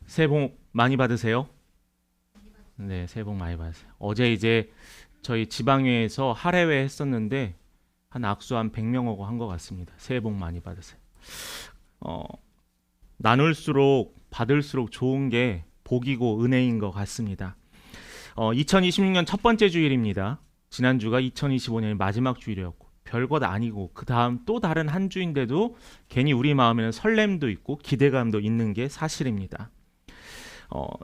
새해 복 많이 받으세요. 네, 새해 복 많이 받으세요. 어제 이제 저희 지방회에서 할애회 했었는데 한 악수 한 100명 오고 한 것 같습니다. 새해 복 많이 받으세요. 어, 나눌수록 받을수록 좋은 게 복이고 은혜인 것 같습니다. 2026년 첫 번째 주일입니다. 지난주가 2025년의 마지막 주일이었고 별것 아니고 그 다음 또 다른 한 주인데도 괜히 우리 마음에는 설렘도 있고 기대감도 있는 게 사실입니다.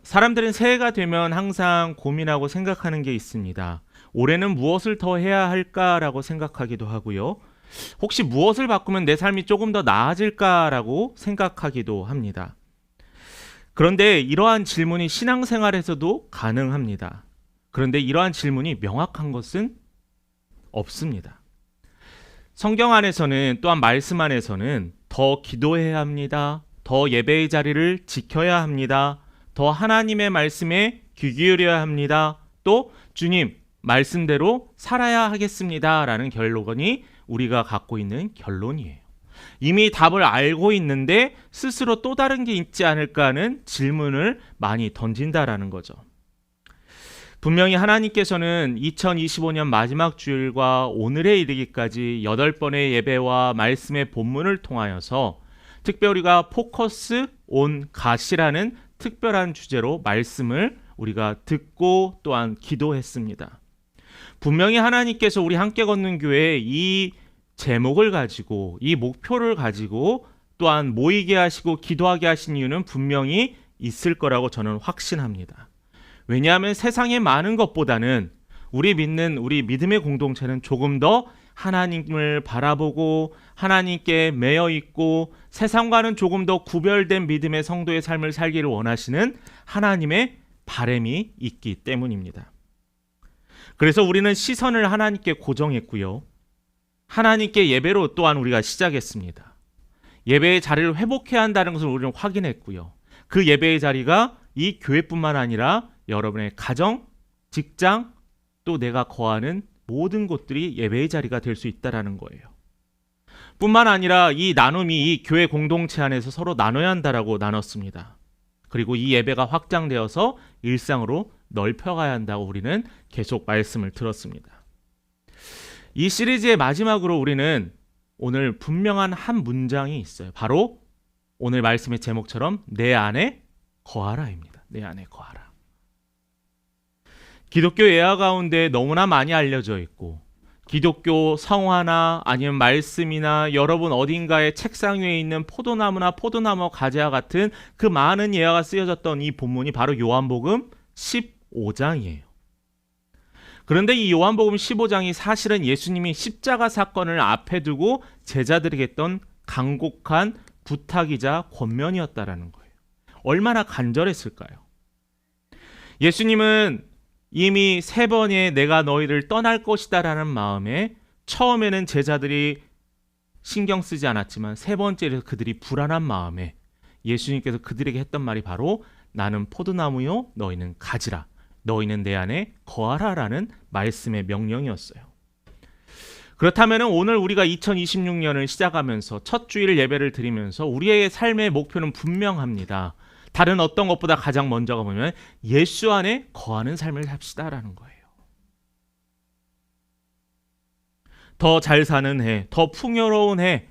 사람들은 새해가 되면 항상 고민하고 생각하는 게 있습니다. 올해는 무엇을 더 해야 할까라고 생각하기도 하고요. 혹시 무엇을 바꾸면 내 삶이 조금 더 나아질까라고 생각하기도 합니다. 그런데 이러한 질문이 신앙생활에서도 가능합니다. 그런데 이러한 질문이 명확한 것은 없습니다. 성경 안에서는 또한 말씀 안에서는 더 기도해야 합니다. 더 예배의 자리를 지켜야 합니다. 더 하나님의 말씀에 귀 기울여야 합니다. 또 주님 말씀대로 살아야 하겠습니다. 라는 결론이 우리가 갖고 있는 결론이에요. 이미 답을 알고 있는데 스스로 또 다른 게 있지 않을까 하는 질문을 많이 던진다라는 거죠. 분명히 하나님께서는 2025년 마지막 주일과 오늘에 이르기까지 8번의 예배와 말씀의 본문을 통하여서 특별히 우리가 포커스 온 갓이라는 특별한 주제로 말씀을 우리가 듣고 또한 기도했습니다. 분명히 하나님께서 우리 함께 걷는 교회에 이 제목을 가지고 이 목표를 가지고 또한 모이게 하시고 기도하게 하신 이유는 분명히 있을 거라고 저는 확신합니다. 왜냐하면 세상에 많은 것보다는 우리 믿음의 공동체는 조금 더 하나님을 바라보고 하나님께 매여 있고 세상과는 조금 더 구별된 믿음의 성도의 삶을 살기를 원하시는 하나님의 바람이 있기 때문입니다. 그래서 우리는 시선을 하나님께 고정했고요. 하나님께 예배로 또한 우리가 시작했습니다. 예배의 자리를 회복해야 한다는 것을 우리는 확인했고요. 그 예배의 자리가 이 교회뿐만 아니라 여러분의 가정, 직장, 또 내가 거하는 모든 곳들이 예배의 자리가 될 수 있다는 거예요. 뿐만 아니라 이 나눔이 이 교회 공동체 안에서 서로 나눠야 한다라고 나눴습니다. 그리고 이 예배가 확장되어서 일상으로 넓혀가야 한다고 우리는 계속 말씀을 들었습니다. 이 시리즈의 마지막으로 우리는 오늘 분명한 한 문장이 있어요. 바로 오늘 말씀의 제목처럼 내 안에 거하라입니다. 내 안에 거하라. 기독교 예화 가운데 너무나 많이 알려져 있고 기독교 성화나 아니면 말씀이나 여러분 어딘가에 책상 위에 있는 포도나무나 포도나무 가지와 같은 그 많은 예화가 쓰여졌던 이 본문이 바로 요한복음 15장이에요. 그런데 이 요한복음 15장이 사실은 예수님이 십자가 사건을 앞에 두고 제자들에게 했던 간곡한 부탁이자 권면이었다라는 거예요. 얼마나 간절했을까요? 예수님은 이미 3번에 내가 너희를 떠날 것이다 라는 마음에 처음에는 제자들이 신경 쓰지 않았지만 3번째에서 그들이 불안한 마음에 예수님께서 그들에게 했던 말이 바로 나는 포도나무요 너희는 가지라 너희는 내 안에 거하라 라는 말씀의 명령이었어요. 그렇다면 오늘 우리가 2026년을 시작하면서 첫 주일 예배를 드리면서 우리의 삶의 목표는 분명합니다. 다른 어떤 것보다 가장 먼저가 보면 예수 안에 거하는 삶을 삽시다라는 거예요. 더 잘 사는 해, 더 풍요로운 해,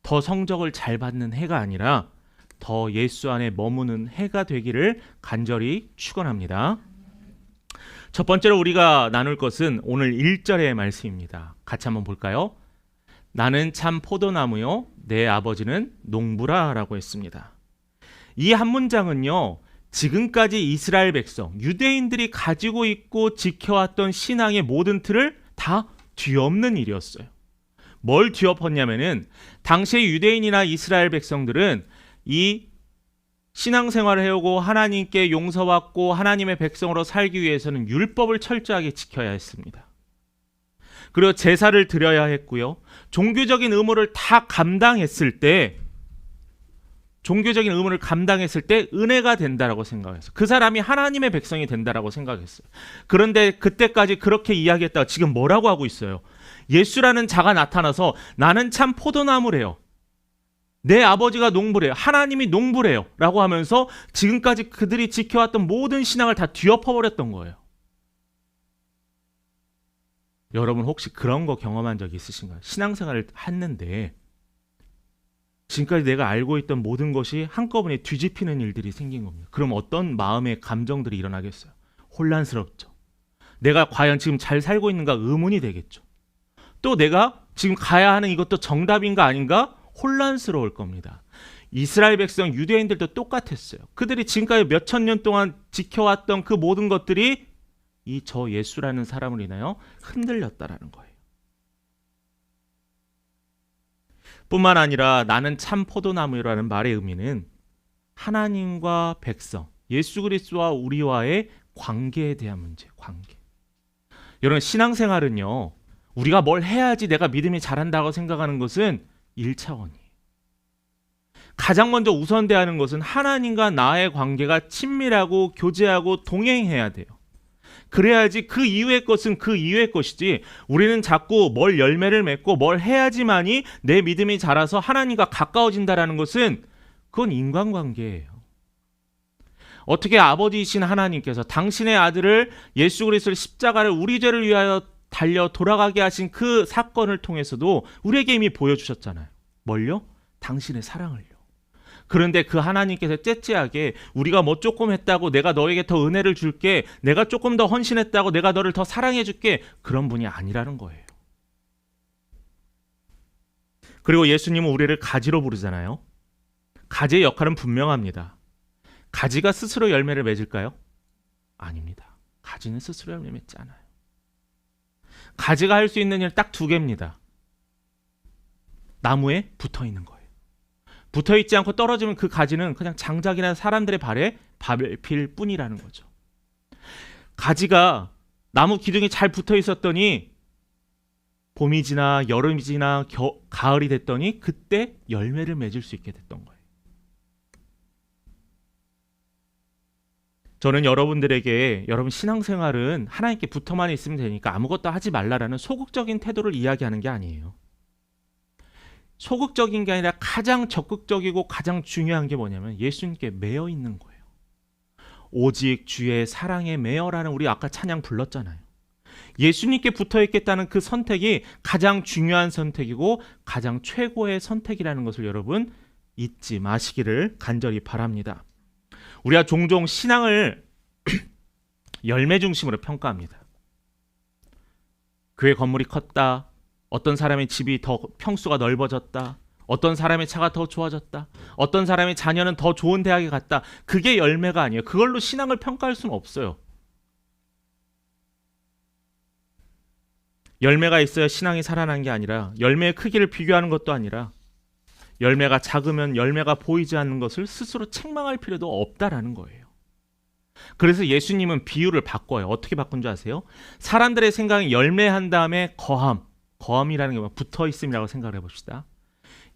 더 성적을 잘 받는 해가 아니라 더 예수 안에 머무는 해가 되기를 간절히 축원합니다. 첫 번째로 우리가 나눌 것은 오늘 1절의 말씀입니다. 같이 한번 볼까요? 나는 참 포도나무요 내 아버지는 농부라 라고 했습니다. 이 한 문장은요, 지금까지 이스라엘 백성, 유대인들이 가지고 있고 지켜왔던 신앙의 모든 틀을 다 뒤엎는 일이었어요. 뭘 뒤엎었냐면은 당시의 유대인이나 이스라엘 백성들은 이 신앙생활을 해오고 하나님께 용서받고 하나님의 백성으로 살기 위해서는 율법을 철저하게 지켜야 했습니다. 그리고 제사를 드려야 했고요. 종교적인 의무를 다 감당했을 때 은혜가 된다라고 생각했어요. 그 사람이 하나님의 백성이 된다라고 생각했어요. 그런데 그때까지 그렇게 이야기했다가 지금 뭐라고 하고 있어요? 예수라는 자가 나타나서 나는 참 포도나무래요. 내 아버지가 농부래요. 하나님이 농부래요. 라고 하면서 지금까지 그들이 지켜왔던 모든 신앙을 다 뒤엎어버렸던 거예요. 여러분 혹시 그런 거 경험한 적 있으신가요? 신앙생활을 했는데 지금까지 내가 알고 있던 모든 것이 한꺼번에 뒤집히는 일들이 생긴 겁니다. 그럼 어떤 마음의 감정들이 일어나겠어요? 혼란스럽죠. 내가 과연 지금 잘 살고 있는가 의문이 되겠죠. 또 내가 지금 가야 하는 이것도 정답인가 아닌가 혼란스러울 겁니다. 이스라엘 백성 유대인들도 똑같았어요. 그들이 지금까지 몇천 년 동안 지켜왔던 그 모든 것들이 이 저 예수라는 사람을 인하여 흔들렸다라는 거예요. 뿐만 아니라 나는 참 포도나무라는 말의 의미는 하나님과 백성, 예수 그리스도와 우리와의 관계에 대한 문제, 관계. 여러분 신앙생활은요. 우리가 뭘 해야지 내가 믿음이 자란다고 생각하는 것은 1차원이에요. 가장 먼저 우선돼야 하는 것은 하나님과 나의 관계가 친밀하고 교제하고 동행해야 돼요. 그래야지 그 이후의 것은 그 이후의 것이지 우리는 자꾸 뭘 열매를 맺고 뭘 해야지만이 내 믿음이 자라서 하나님과 가까워진다라는 것은 그건 인간관계예요. 어떻게 아버지이신 하나님께서 당신의 아들을 예수 그리스도의 십자가를 우리 죄를 위하여 달려 돌아가게 하신 그 사건을 통해서도 우리에게 이미 보여주셨잖아요. 뭘요? 당신의 사랑을요. 그런데 그 하나님께서 째째하게 우리가 뭐 조금 했다고 내가 너에게 더 은혜를 줄게, 내가 조금 더 헌신했다고 내가 너를 더 사랑해 줄게, 그런 분이 아니라는 거예요. 그리고 예수님은 우리를 가지로 부르잖아요. 가지의 역할은 분명합니다. 가지가 스스로 열매를 맺을까요? 아닙니다. 가지는 스스로 열매 맺지 않아요. 가지가 할 수 있는 일 딱 2개입니다. 나무에 붙어 있는 거예요. 붙어 있지 않고 떨어지면 그 가지는 그냥 장작이나 사람들의 발에 밟힐 뿐이라는 거죠. 가지가 나무 기둥이 잘 붙어 있었더니 봄이 지나 여름이 지나 가을이 됐더니 그때 열매를 맺을 수 있게 됐던 거예요. 저는 여러분들에게 여러분 신앙생활은 하나님께 붙어만 있으면 되니까 아무것도 하지 말라라는 소극적인 태도를 이야기하는 게 아니에요. 소극적인 게 아니라 가장 적극적이고 가장 중요한 게 뭐냐면 예수님께 매여 있는 거예요. 오직 주의 사랑에 매여라는 우리 아까 찬양 불렀잖아요. 예수님께 붙어 있겠다는 그 선택이 가장 중요한 선택이고 가장 최고의 선택이라는 것을 여러분 잊지 마시기를 간절히 바랍니다. 우리가 종종 신앙을 열매 중심으로 평가합니다. 교회 건물이 컸다. 어떤 사람의 집이 더 평수가 넓어졌다. 어떤 사람의 차가 더 좋아졌다. 어떤 사람의 자녀는 더 좋은 대학에 갔다. 그게 열매가 아니에요. 그걸로 신앙을 평가할 수는 없어요. 열매가 있어야 신앙이 살아난 게 아니라 열매의 크기를 비교하는 것도 아니라 열매가 작으면 열매가 보이지 않는 것을 스스로 책망할 필요도 없다라는 거예요. 그래서 예수님은 비유를 바꿔요. 어떻게 바꾼 줄 아세요? 사람들의 생각이 열매한 다음에 거함이라는 게 붙어 있음이라고 생각을 해봅시다.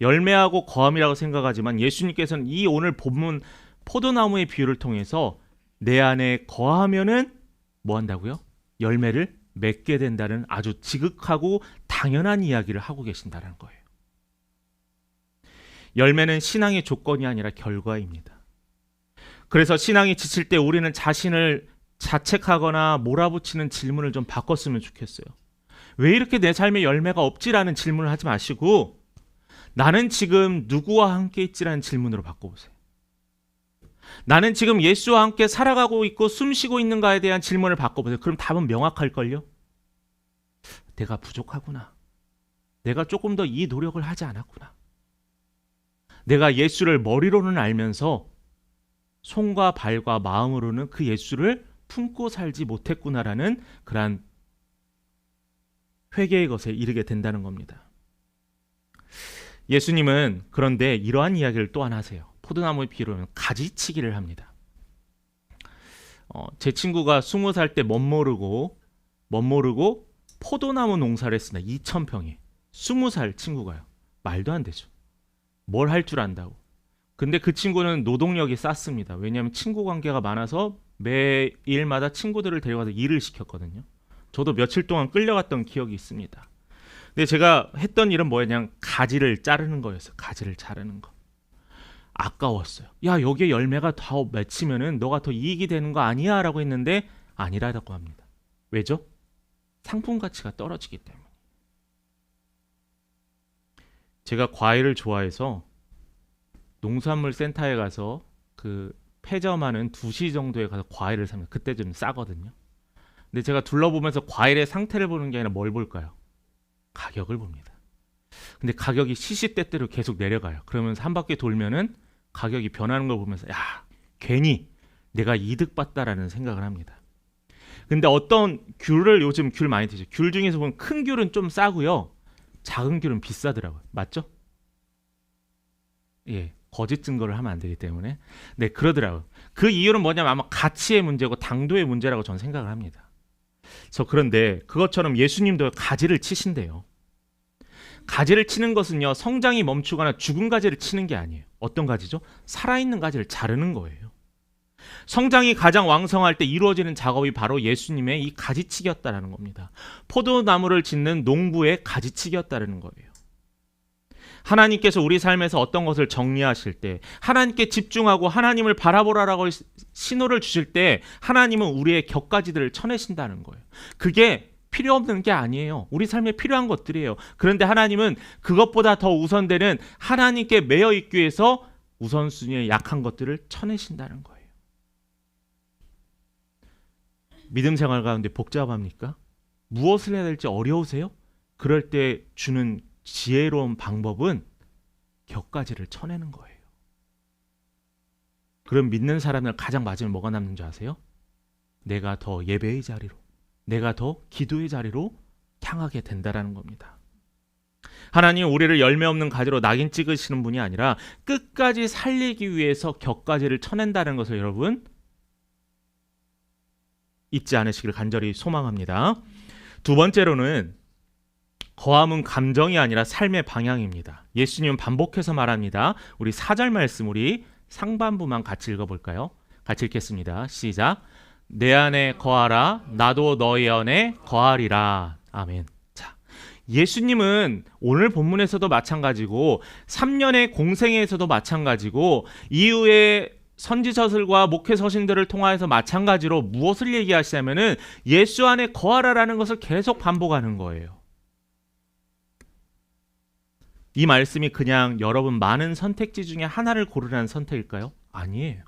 열매하고 거함이라고 생각하지만 예수님께서는 이 오늘 본문 포도나무의 비유를 통해서 내 안에 거하면은 뭐 한다고요? 열매를 맺게 된다는 아주 지극하고 당연한 이야기를 하고 계신다는 거예요. 열매는 신앙의 조건이 아니라 결과입니다. 그래서 신앙이 지칠 때 우리는 자신을 자책하거나 몰아붙이는 질문을 좀 바꿨으면 좋겠어요. 왜 이렇게 내 삶에 열매가 없지라는 질문을 하지 마시고 나는 지금 누구와 함께 있지라는 질문으로 바꿔보세요. 나는 지금 예수와 함께 살아가고 있고 숨쉬고 있는가에 대한 질문을 바꿔보세요. 그럼 답은 명확할걸요? 내가 부족하구나. 내가 조금 더 이 노력을 하지 않았구나. 내가 예수를 머리로는 알면서 손과 발과 마음으로는 그 예수를 품고 살지 못했구나라는 그러한 회개의 것에 이르게 된다는 겁니다. 예수님은 그런데 이러한 이야기를 또한 하세요. 포도나무의 비유로는 가지치기를 합니다. 제 친구가 20살 때 멋모르고 포도나무 농사를 했습니다. 2,000평에 20살 친구가요. 말도 안 되죠. 뭘 할 줄 안다고. 근데 그 친구는 노동력이 쌌습니다. 왜냐하면 친구 관계가 많아서 매일마다 친구들을 데려가서 일을 시켰거든요. 저도 며칠 동안 끌려갔던 기억이 있습니다. 근데 제가 했던 일은 뭐냐, 그냥 가지를 자르는 거였어요. 가지를 자르는 거. 아까웠어요. 야, 여기에 열매가 더 맺히면은 너가 더 이익이 되는 거 아니야? 라고 했는데 아니라고 합니다. 왜죠? 상품 가치가 떨어지기 때문에. 제가 과일을 좋아해서 농산물 센터에 가서 그 폐점하는 2시 정도에 가서 과일을 삽니다. 그때 좀 싸거든요. 근데 제가 둘러보면서 과일의 상태를 보는 게 아니라 뭘 볼까요? 가격을 봅니다. 근데 가격이 시시때때로 계속 내려가요. 그러면서 한 바퀴 돌면은 가격이 변하는 걸 보면서 야, 괜히 내가 이득 봤다라는 생각을 합니다. 근데 어떤 귤을 요즘 귤 많이 드죠. 귤 중에서 보면 큰 귤은 좀 싸고요. 작은 귤은 비싸더라고요. 맞죠? 예. 거짓 증거를 하면 안 되기 때문에. 네, 그러더라고요. 그 이유는 뭐냐면 아마 가치의 문제고 당도의 문제라고 저는 생각을 합니다. 그래서 그런데 그것처럼 예수님도 가지를 치신대요. 가지를 치는 것은요, 성장이 멈추거나 죽은 가지를 치는 게 아니에요. 어떤 가지죠? 살아있는 가지를 자르는 거예요. 성장이 가장 왕성할 때 이루어지는 작업이 바로 예수님의 이 가지치기였다라는 겁니다. 포도나무를 짓는 농부의 가지치기였다라는 거예요. 하나님께서 우리 삶에서 어떤 것을 정리하실 때, 하나님께 집중하고 하나님을 바라보라라고 신호를 주실 때 하나님은 우리의 격가지들을 쳐내신다는 거예요. 그게 필요 없는 게 아니에요. 우리 삶에 필요한 것들이에요. 그런데 하나님은 그것보다 더 우선되는 하나님께 매여 있기 위해서 우선순위의 약한 것들을 쳐내신다는 거예요. 믿음 생활 가운데 복잡합니까? 무엇을 해야 될지 어려우세요? 그럴 때 주는 지혜로운 방법은 격가지를 쳐내는 거예요. 그럼 믿는 사람을 가장 맞으면 뭐가 남는 줄 아세요? 내가 더 예배의 자리로, 내가 더 기도의 자리로 향하게 된다라는 겁니다. 하나님은 우리를 열매 없는 가지로 낙인 찍으시는 분이 아니라 끝까지 살리기 위해서 격가지를 쳐낸다는 것을 여러분 잊지 않으시길 간절히 소망합니다. 두 번째로는 거함은 감정이 아니라 삶의 방향입니다. 예수님은 반복해서 말합니다. 우리 4절 말씀 우리 상반부만 같이 읽어볼까요? 같이 읽겠습니다. 시작. 내 안에 거하라 나도 너희 안에 거하리라. 아멘. 자, 예수님은 오늘 본문에서도 마찬가지고 3년의 공생에서도 마찬가지고 이후에 선지서들과 목회서신들을 통하여서 마찬가지로 무엇을 얘기하시냐면은 예수 안에 거하라라는 것을 계속 반복하는 거예요. 이 말씀이 그냥 여러분 많은 선택지 중에 하나를 고르라는 선택일까요? 아니에요.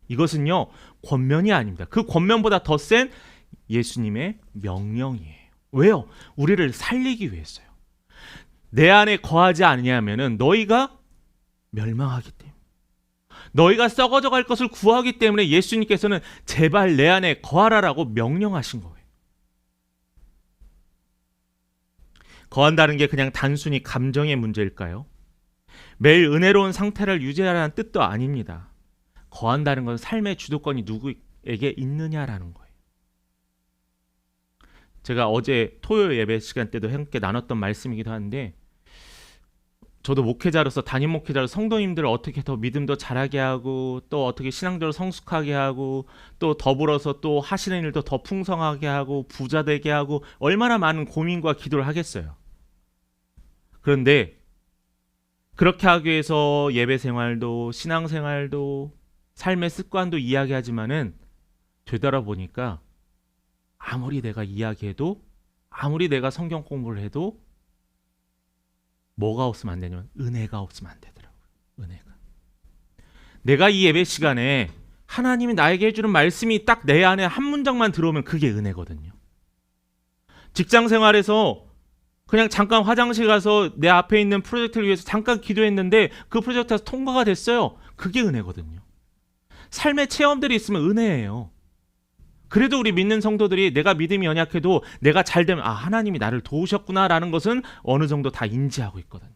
이것은요, 권면이 아닙니다. 그 권면보다 더 센 예수님의 명령이에요. 왜요? 우리를 살리기 위해서요. 내 안에 거하지 않냐면은 너희가 멸망하기 때문에, 너희가 썩어져 갈 것을 구하기 때문에 예수님께서는 제발 내 안에 거하라라고 명령하신 거예요. 거한다는 게 그냥 단순히 감정의 문제일까요? 매일 은혜로운 상태를 유지하라는 뜻도 아닙니다. 거한다는 건 삶의 주도권이 누구에게 있느냐라는 거예요. 제가 어제 토요일 예배 시간 때도 함께 나눴던 말씀이기도 한데, 저도 목회자로서, 담임 목회자로서 성도님들을 어떻게 더 믿음도 잘하게 하고 또 어떻게 신앙적으로 성숙하게 하고 또 더불어서 또 하시는 일도 더 풍성하게 하고 부자 되게 하고 얼마나 많은 고민과 기도를 하겠어요. 그런데 그렇게 하기 위해서 예배 생활도 신앙생활도 삶의 습관도 이야기하지만은 되돌아보니까 아무리 내가 이야기해도 아무리 내가 성경 공부를 해도 뭐가 없으면 안 되냐면 은혜가 없으면 안 되더라고요. 은혜가. 내가 이 예배 시간에 하나님이 나에게 해주는 말씀이 딱 내 안에 한 문장만 들어오면 그게 은혜거든요. 직장 생활에서 그냥 잠깐 화장실 가서 내 앞에 있는 프로젝트를 위해서 잠깐 기도했는데 그 프로젝트가 통과가 됐어요. 그게 은혜거든요. 삶의 체험들이 있으면 은혜예요. 그래도 우리 믿는 성도들이 내가 믿음이 연약해도 내가 잘 되면 하나님이 나를 도우셨구나라는 것은 어느 정도 다 인지하고 있거든요.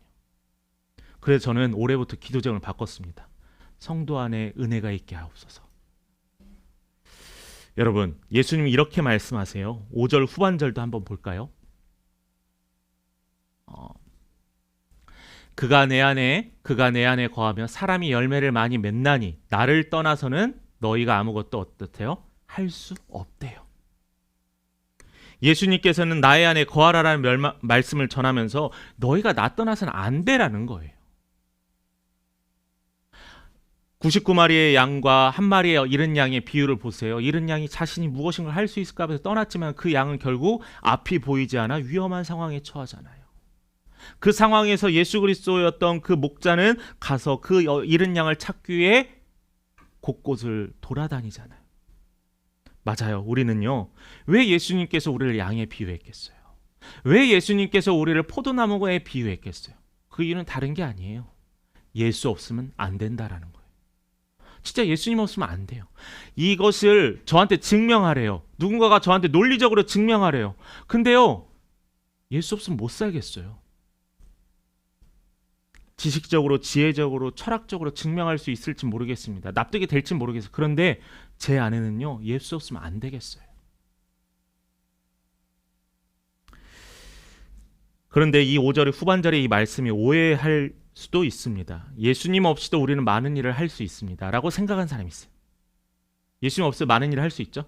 그래서 저는 올해부터 기도 제목을 바꿨습니다. 성도 안에 은혜가 있게 하옵소서. 여러분, 예수님이 이렇게 말씀하세요. 5절 후반절도 한번 볼까요? 그가 내 안에 거하며 사람이 열매를 많이 맺나니 나를 떠나서는 너희가 아무것도 어떻대요? 할 수 없대요. 예수님께서는 나의 안에 거하라라는 말씀을 전하면서 너희가 나 떠나서는 안 되라는 거예요. 99마리의 양과 한 마리의 잃은 양의 비유를 보세요. 잃은 양이 자신이 무엇인가 할 수 있을까 해서 떠났지만 그 양은 결국 앞이 보이지 않아 위험한 상황에 처하잖아요. 그 상황에서 예수 그리스도였던 그 목자는 가서 그 잃은 양을 찾기 위해 곳곳을 돌아다니잖아요. 맞아요. 우리는요, 왜 예수님께서 우리를 양에 비유했겠어요? 왜 예수님께서 우리를 포도나무에 비유했겠어요? 그 이유는 다른 게 아니에요. 예수 없으면 안 된다라는 거예요. 진짜 예수님 없으면 안 돼요. 이것을 저한테 증명하래요. 누군가가 저한테 논리적으로 증명하래요. 근데요, 예수 없으면 못 살겠어요. 지식적으로, 지혜적으로, 철학적으로 증명할 수 있을지 모르겠습니다. 납득이 될지 모르겠어요. 그런데 제 안에는요, 예수 없으면 안 되겠어요. 그런데 이 5절의 후반절의 이 말씀이 오해할 수도 있습니다. 예수님 없이도 우리는 많은 일을 할 수 있습니다 라고 생각한 사람이 있어요. 예수님 없이도 많은 일을 할 수 있죠?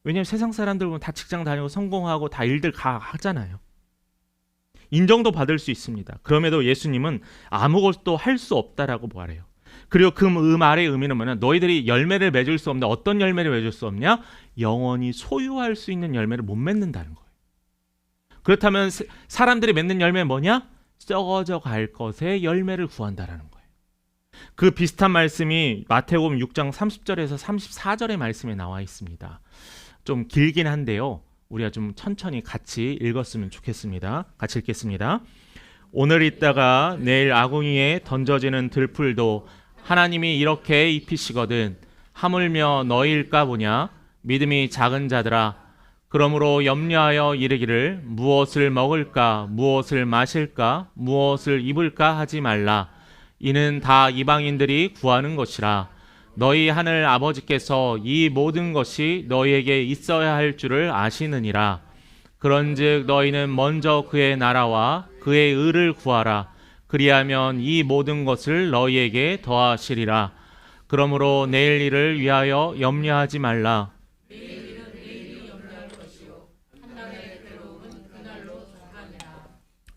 왜냐하면 세상 사람들 보면 다 직장 다니고 성공하고 다 일들 다 하잖아요. 인정도 받을 수 있습니다. 그럼에도 예수님은 아무것도 할 수 없다라고 말해요. 그리고 그 말의 의미는 뭐냐? 너희들이 열매를 맺을 수 없는데 어떤 열매를 맺을 수 없냐? 영원히 소유할 수 있는 열매를 못 맺는다는 거예요. 그렇다면 사람들이 맺는 열매는 뭐냐? 썩어져 갈 것의 열매를 구한다라는 거예요. 그 비슷한 말씀이 마태복음 6장 30절에서 34절의 말씀에 나와 있습니다. 좀 길긴 한데요. 우리가 좀 천천히 같이 읽었으면 좋겠습니다. 같이 읽겠습니다. 오늘 있다가 내일 아궁이에 던져지는 들풀도 하나님이 이렇게 입히시거든 하물며 너희일까 보냐. 믿음이 작은 자들아, 그러므로 염려하여 이르기를 무엇을 먹을까 무엇을 마실까 무엇을 입을까 하지 말라. 이는 다 이방인들이 구하는 것이라. 너희 하늘 아버지께서 이 모든 것이 너희에게 있어야 할 줄을 아시느니라. 그런즉 너희는 먼저 그의 나라와 그의 의를 구하라. 그리하면 이 모든 것을 너희에게 더하시리라. 그러므로 내일 일을 위하여 염려하지 말라.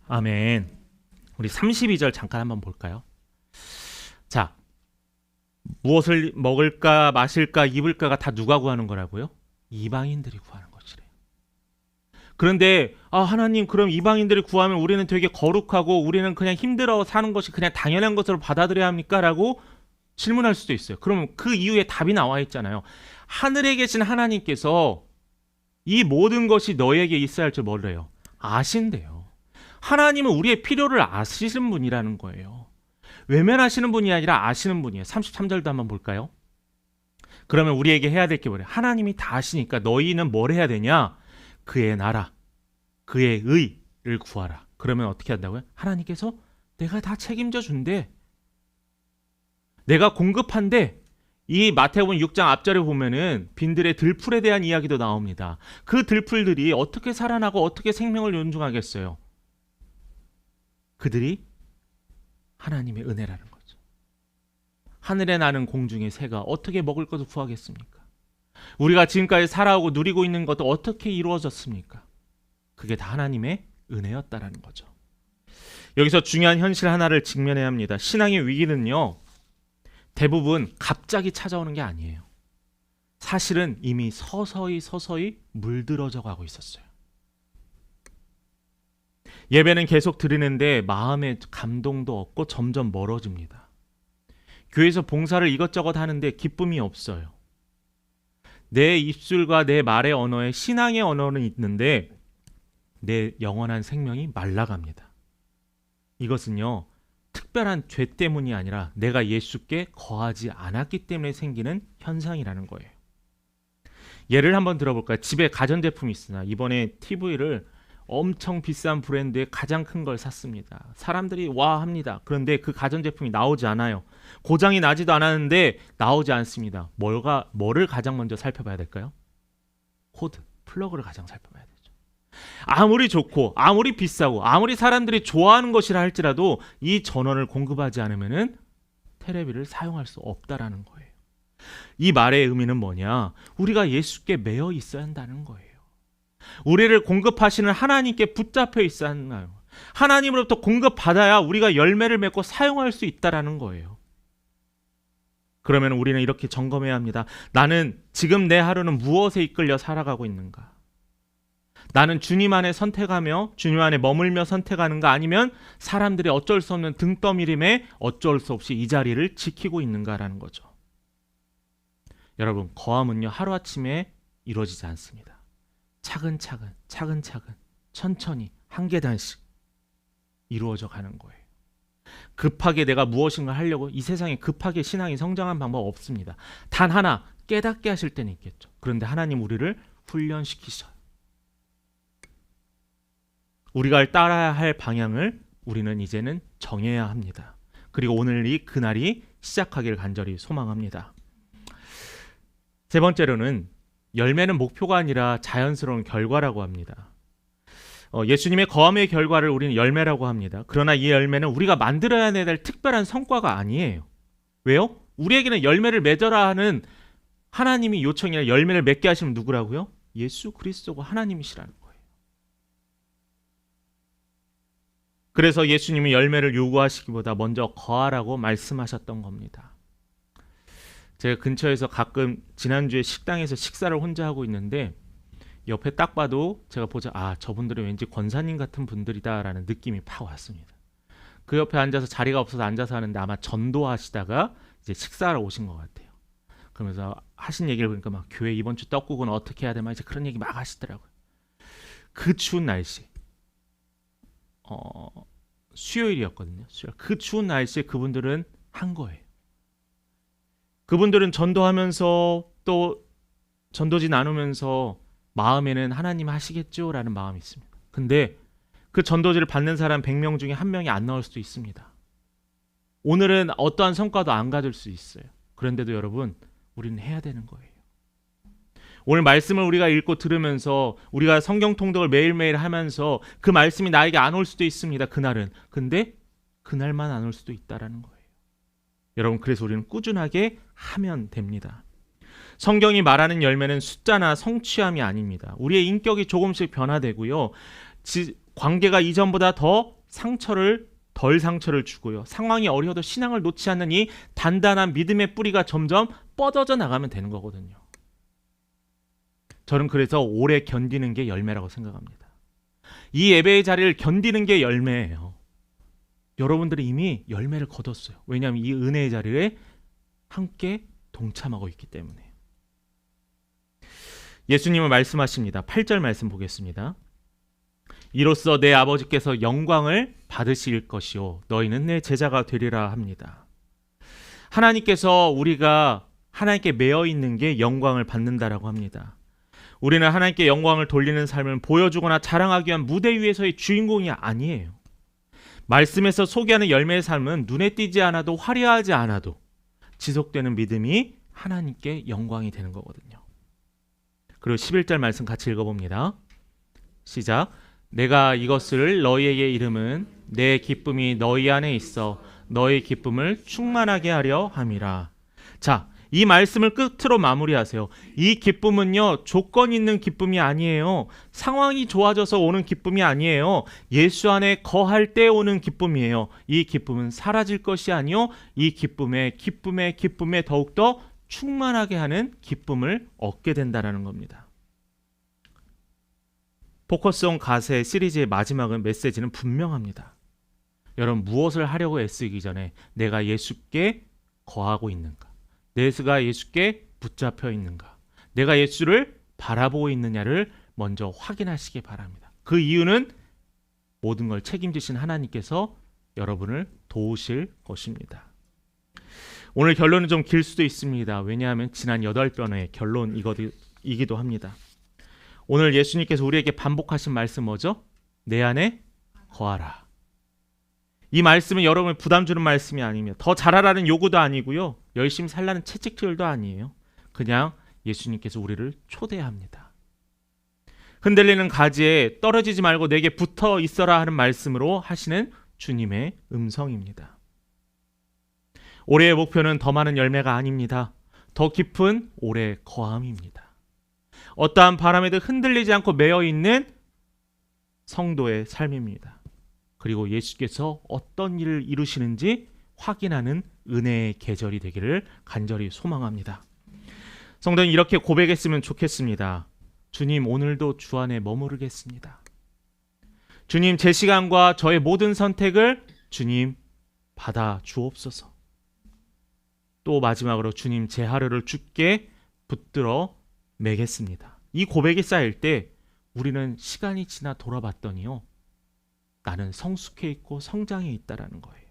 아멘. 우리 32절 잠깐 한번 볼까요? 자, 무엇을 먹을까 마실까 입을까가 다 누가 구하는 거라고요? 이방인들이 구하는 것이래요. 그런데 하나님, 그럼 이방인들이 구하면 우리는 되게 거룩하고 우리는 그냥 힘들어 사는 것이 그냥 당연한 것으로 받아들여야 합니까? 라고 질문할 수도 있어요. 그럼 그 이유에 답이 나와 있잖아요. 하늘에 계신 하나님께서 이 모든 것이 너에게 있어야 할 줄 뭐래요? 아신대요. 하나님은 우리의 필요를 아시는 분이라는 거예요. 외면하시는 분이 아니라 아시는 분이에요. 33절도 한번 볼까요? 그러면 우리에게 해야 될 게 뭐래요? 하나님이 다 아시니까 너희는 뭘 해야 되냐? 그의 나라, 그의 의를 구하라. 그러면 어떻게 한다고요? 하나님께서 내가 다 책임져 준대. 내가 공급한대. 이 마태복음 6장 앞절에 보면은 빈들의 들풀에 대한 이야기도 나옵니다. 그 들풀들이 어떻게 살아나고 어떻게 생명을 연중하겠어요? 그들이 하나님의 은혜라는 거죠. 하늘에 나는 공중의 새가 어떻게 먹을 것을 구하겠습니까? 우리가 지금까지 살아오고 누리고 있는 것도 어떻게 이루어졌습니까? 그게 다 하나님의 은혜였다라는 거죠. 여기서 중요한 현실 하나를 직면해야 합니다. 신앙의 위기는요, 대부분 갑자기 찾아오는 게 아니에요. 사실은 이미 서서히 물들어져 가고 있었어요. 예배는 계속 드리는데 마음에 감동도 없고 점점 멀어집니다. 교회에서 봉사를 이것저것 하는데 기쁨이 없어요. 내 입술과 내 말의 언어에 신앙의 언어는 있는데 내 영원한 생명이 말라갑니다. 이것은요, 특별한 죄 때문이 아니라 내가 예수께 거하지 않았기 때문에 생기는 현상이라는 거예요. 예를 한번 들어볼까요? 집에 가전제품이 있으나 이번에 TV를 엄청 비싼 브랜드의 가장 큰 걸 샀습니다. 사람들이 와 합니다. 그런데 그 가전제품이 나오지 않아요. 고장이 나지도 않았는데 나오지 않습니다. 뭐를 가장 먼저 살펴봐야 될까요? 코드, 플러그를 가장 살펴봐야 되죠. 아무리 좋고 아무리 비싸고 아무리 사람들이 좋아하는 것이라 할지라도 이 전원을 공급하지 않으면은 테레비를 사용할 수 없다라는 거예요. 이 말의 의미는 뭐냐? 우리가 예수께 매여 있어야 한다는 거예요. 우리를 공급하시는 하나님께 붙잡혀 있어야 하나요? 하나님으로부터 공급받아야 우리가 열매를 맺고 사용할 수 있다라는 거예요. 그러면 우리는 이렇게 점검해야 합니다. 나는 지금 내 하루는 무엇에 이끌려 살아가고 있는가? 나는 주님 안에 선택하며 주님 안에 머물며 선택하는가? 아니면 사람들이 어쩔 수 없는 등 떠밀림에 어쩔 수 없이 이 자리를 지키고 있는가라는 거죠. 여러분, 거함은요 하루아침에 이루어지지 않습니다. 차근차근 천천히 한 계단씩 이루어져 가는 거예요. 급하게 내가 무엇인가 하려고, 이 세상에 급하게 신앙이 성장한 방법 없습니다. 단 하나, 깨닫게 하실 때는 있겠죠. 그런데 하나님 우리를 훈련시키셔요. 우리가 따라야 할 방향을 우리는 이제는 정해야 합니다. 그리고 오늘이 그날이 시작하기를 간절히 소망합니다. 세 번째로는 열매는 목표가 아니라 자연스러운 결과라고 합니다. 예수님의 거함의 결과를 우리는 열매라고 합니다. 그러나 이 열매는 우리가 만들어야 될 특별한 성과가 아니에요. 왜요? 우리에게는 열매를 맺어라 하는 하나님이 요청이 아니라 열매를 맺게 하시면 누구라고요? 예수 그리스도가 하나님이시라는 거예요. 그래서 예수님이 열매를 요구하시기보다 먼저 거하라고 말씀하셨던 겁니다. 제가 근처에서 가끔 지난주에 식당에서 식사를 혼자 하고 있는데 옆에 딱 봐도 제가 보자, 저분들은 왠지 권사님 같은 분들이다라는 느낌이 팍 왔습니다. 그 옆에 앉아서 자리가 없어서 앉아서 하는데 아마 전도하시다가 이제 식사하러 오신 것 같아요. 그러면서 하신 얘기를 보니까 막 교회 이번 주 떡국은 어떻게 해야 되나 이제 그런 얘기 막 하시더라고요. 그 추운 날씨, 수요일이었거든요. 그 추운 날씨에 그분들은 한 거예요. 그분들은 전도하면서 또 전도지 나누면서 마음에는 하나님 하시겠죠? 라는 마음이 있습니다. 근데 그 전도지를 받는 사람 100명 중에 한 명이 안 나올 수도 있습니다. 오늘은 어떠한 성과도 안 가질 수 있어요. 그런데도 여러분, 우리는 해야 되는 거예요. 오늘 말씀을 우리가 읽고 들으면서 우리가 성경 통독을 매일매일 하면서 그 말씀이 나에게 안 올 수도 있습니다. 그날은. 근데 그날만 안 올 수도 있다라는 거예요. 여러분, 그래서 우리는 꾸준하게 하면 됩니다. 성경이 말하는 열매는 숫자나 성취함이 아닙니다. 우리의 인격이 조금씩 변화되고요. 관계가 이전보다 덜 상처를 주고요. 상황이 어려워도 신앙을 놓지 않는 이 단단한 믿음의 뿌리가 점점 뻗어져 나가면 되는 거거든요. 저는 그래서 오래 견디는 게 열매라고 생각합니다. 이 예배의 자리를 견디는 게 열매예요. 여러분들이 이미 열매를 거뒀어요. 왜냐하면 이 은혜의 자리에 함께 동참하고 있기 때문에. 예수님은 말씀하십니다. 8절 말씀 보겠습니다. 이로써 내 아버지께서 영광을 받으실 것이요 너희는 내 제자가 되리라 합니다. 하나님께서 우리가 하나님께 매여 있는 게 영광을 받는다라고 합니다. 우리는 하나님께 영광을 돌리는 삶을 보여주거나 자랑하기 위한 무대 위에서의 주인공이 아니에요. 말씀에서 소개하는 열매의 삶은 눈에 띄지 않아도 화려하지 않아도 지속되는 믿음이 하나님께 영광이 되는 거거든요. 그리고 11절 말씀 같이 읽어봅니다. 시작. 내가 이것을 너희에게 이름은 내 기쁨이 너희 안에 있어 너희 기쁨을 충만하게 하려 함이라. 자, 이 말씀을 끝으로 마무리하세요. 이 기쁨은요, 조건 있는 기쁨이 아니에요. 상황이 좋아져서 오는 기쁨이 아니에요. 예수 안에 거할 때 오는 기쁨이에요. 이 기쁨은 사라질 것이 아니요, 이 기쁨에 더욱더 충만하게 하는 기쁨을 얻게 된다는 겁니다. 포커스온 가세 시리즈의 마지막은 메시지는 분명합니다. 여러분, 무엇을 하려고 애쓰기 전에 내가 예수께 거하고 있는가? 내가 예수께 붙잡혀 있는가? 내가 예수를 바라보고 있느냐를 먼저 확인하시기 바랍니다. 그 이유는 모든 걸 책임지신 하나님께서 여러분을 도우실 것입니다. 오늘 결론은 좀 길 수도 있습니다. 왜냐하면 지난 8번의 결론이기도 합니다. 오늘 예수님께서 우리에게 반복하신 말씀 뭐죠? 내 안에 거하라. 이 말씀은 여러분을 부담 주는 말씀이 아닙니다. 더 잘하라는 요구도 아니고요. 열심히 살라는 채찍질도 아니에요. 그냥 예수님께서 우리를 초대합니다. 흔들리는 가지에 떨어지지 말고 내게 붙어 있어라 하는 말씀으로 하시는 주님의 음성입니다. 올해의 목표는 더 많은 열매가 아닙니다. 더 깊은 올해 거함입니다. 어떠한 바람에도 흔들리지 않고 매여 있는 성도의 삶입니다. 그리고 예수께서 어떤 일을 이루시는지 확인하는 은혜의 계절이 되기를 간절히 소망합니다. 성도는 이렇게 고백했으면 좋겠습니다. 주님, 오늘도 주 안에 머무르겠습니다. 주님, 제 시간과 저의 모든 선택을 주님 받아 주옵소서. 또 마지막으로 주님, 제 하루를 주께 붙들어 매겠습니다. 이 고백이 쌓일 때 우리는 시간이 지나 돌아봤더니요, 나는 성숙해 있고 성장해 있다라는 거예요.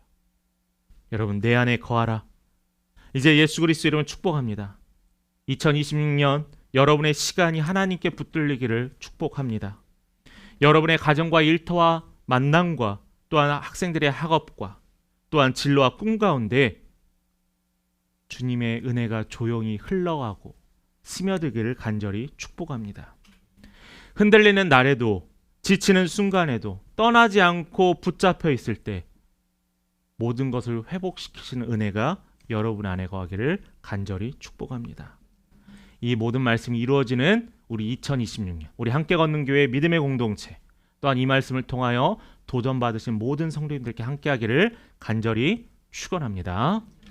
여러분, 내 안에 거하라. 이제 예수 그리스도 이름으로 축복합니다. 2026년 여러분의 시간이 하나님께 붙들리기를 축복합니다. 여러분의 가정과 일터와 만남과 또한 학생들의 학업과 또한 진로와 꿈 가운데 주님의 은혜가 조용히 흘러가고 스며들기를 간절히 축복합니다. 흔들리는 날에도 지치는 순간에도 떠나지 않고 붙잡혀 있을 때 모든 것을 회복시키시는 은혜가 여러분 안에 거하기를 간절히 축복합니다. 이 모든 말씀이 이루어지는 우리 2026년 우리 함께 걷는 교회 믿음의 공동체, 또한 이 말씀을 통하여 도전받으신 모든 성도님들께 함께하기를 간절히 축원합니다.